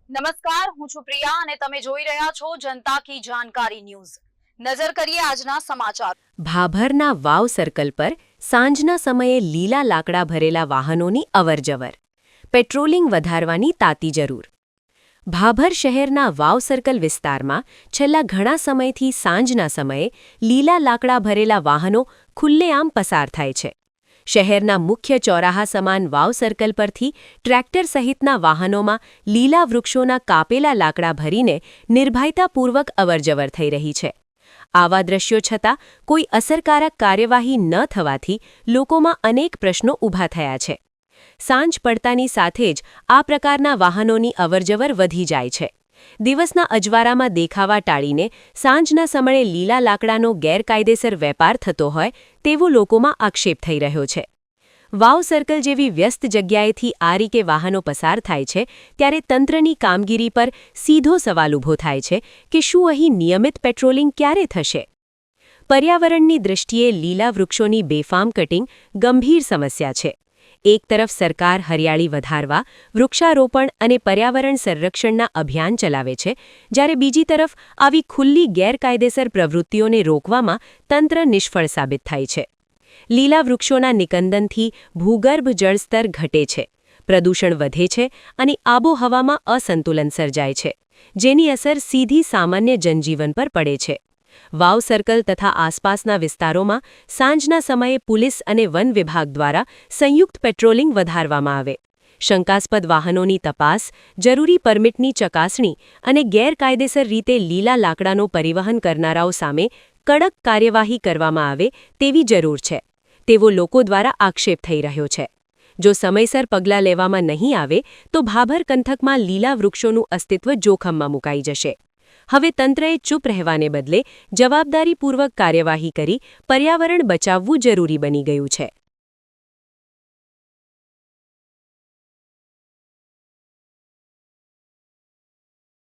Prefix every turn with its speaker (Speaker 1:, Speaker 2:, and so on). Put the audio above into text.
Speaker 1: નમસ્કાર, હું છું પ્રિયા અને તમે જોઈ રહ્યા છો જનતા કી જાણકારી ન્યૂઝ। નજર કરીએ આજના સમાચાર।
Speaker 2: ભાભરના વાવ સર્કલ પર સાંજના સમયે લીલા લાકડા ભરેલા વાહનોની અવરજવર, પેટ્રોલિંગ વધારવાની તાતી જરૂર। ભાભર શહેરના વાવ સર્કલ વિસ્તારમાં છેલ્લા ઘણા સમયથી સાંજના સમયે લીલા લાકડા ભરેલા વાહનો ખુલ્લેઆમ પસાર થાય છે। શહેરના મુખ્ય ચોરાહા સમાન વાવ સર્કલ પરથી ટ્રેક્ટર સહિતના વાહનોમાં લીલા વૃક્ષોના કાપેલા લાકડા ભરીને નિર્ભયતાપૂર્વક અવરજવર થઈ રહી છે। આવા દ્રશ્યો છતાં કોઈ અસરકારક કાર્યવાહી ન થવાથી લોકોમાં અનેક પ્રશ્નો ઊભા થયા છે। સાંજ પડતાની સાથે જ આ પ્રકારના વાહનોની અવરજવર વધી જાય છે। દિવસના અજવાળામાં દેખાવા ટાળીને સાંજના સમયે લીલા લાકડાનો ગેરકાયદેસર વેપાર થતો હોય તેવો લોકોમાં આક્ષેપ થઈ રહ્યો છે। વાવ સર્કલ જેવી વ્યસ્ત જગ્યાએથી આ રીતે વાહનો પસાર થાય છે ત્યારે તંત્રની કામગીરી પર સીધો સવાલ ઊભો થાય છે કે શું અહીં નિયમિત પેટ્રોલિંગ ક્યારે થશે? પર્યાવરણની દૃષ્ટિએ લીલા વૃક્ષોની બેફામ કટિંગ ગંભીર સમસ્યા છે। એક તરફ સરકાર હરિયાળી વધારવા, વૃક્ષારોપણ અને પર્યાવરણ સંરક્ષણના અભિયાન ચલાવે છે, જ્યારે બીજી તરફ આવી ખુલ્લી ગેરકાયદેસર પ્રવૃત્તિઓને રોકવામાં તંત્ર નિષ્ફળ સાબિત થાય છે। લીલા વૃક્ષોના નિકંદનથી ભૂગર્ભ જળસ્તર ઘટે છે, પ્રદૂષણ વધે છે અને આબોહવામાં અસંતુલન સર્જાય છે, જેની અસર સીધી સામાન્ય જનજીવન પર પડે છે। વાવ સર્કલ તથા આસપાસના વિસ્તારોમાં સાંજના સમયે પોલીસ અને વન વિભાગ દ્વારા સંયુક્ત પેટ્રોલિંગ વધારવામાં આવે। શંકાસ્પદ વાહનોની તપાસ, જરૂરી પરમિટની ચકાસણી અને ગેરકાયદેસર રીતે લીલા લાકડાનું પરિવહન કરનારાઓ સામે કડક કાર્યવાહી કરવામાં આવે તેવી જરૂર છે, તેવો લોકો દ્વારા આક્ષેપ થઈ રહ્યો છે। જો સમયસર પગલાં લેવામાં નહીં આવે તો ભાભર પંથકમાં લીલા વૃક્ષોનું અસ્તિત્વ જોખમમાં મુકાઈ જશે। હવે તંત્રએ ચૂપ રહેવાને બદલે જવાબદારીપૂર્વક કાર્યવાહી કરી પર્યાવરણ બચાવવું જરૂરી બની ગયું છે।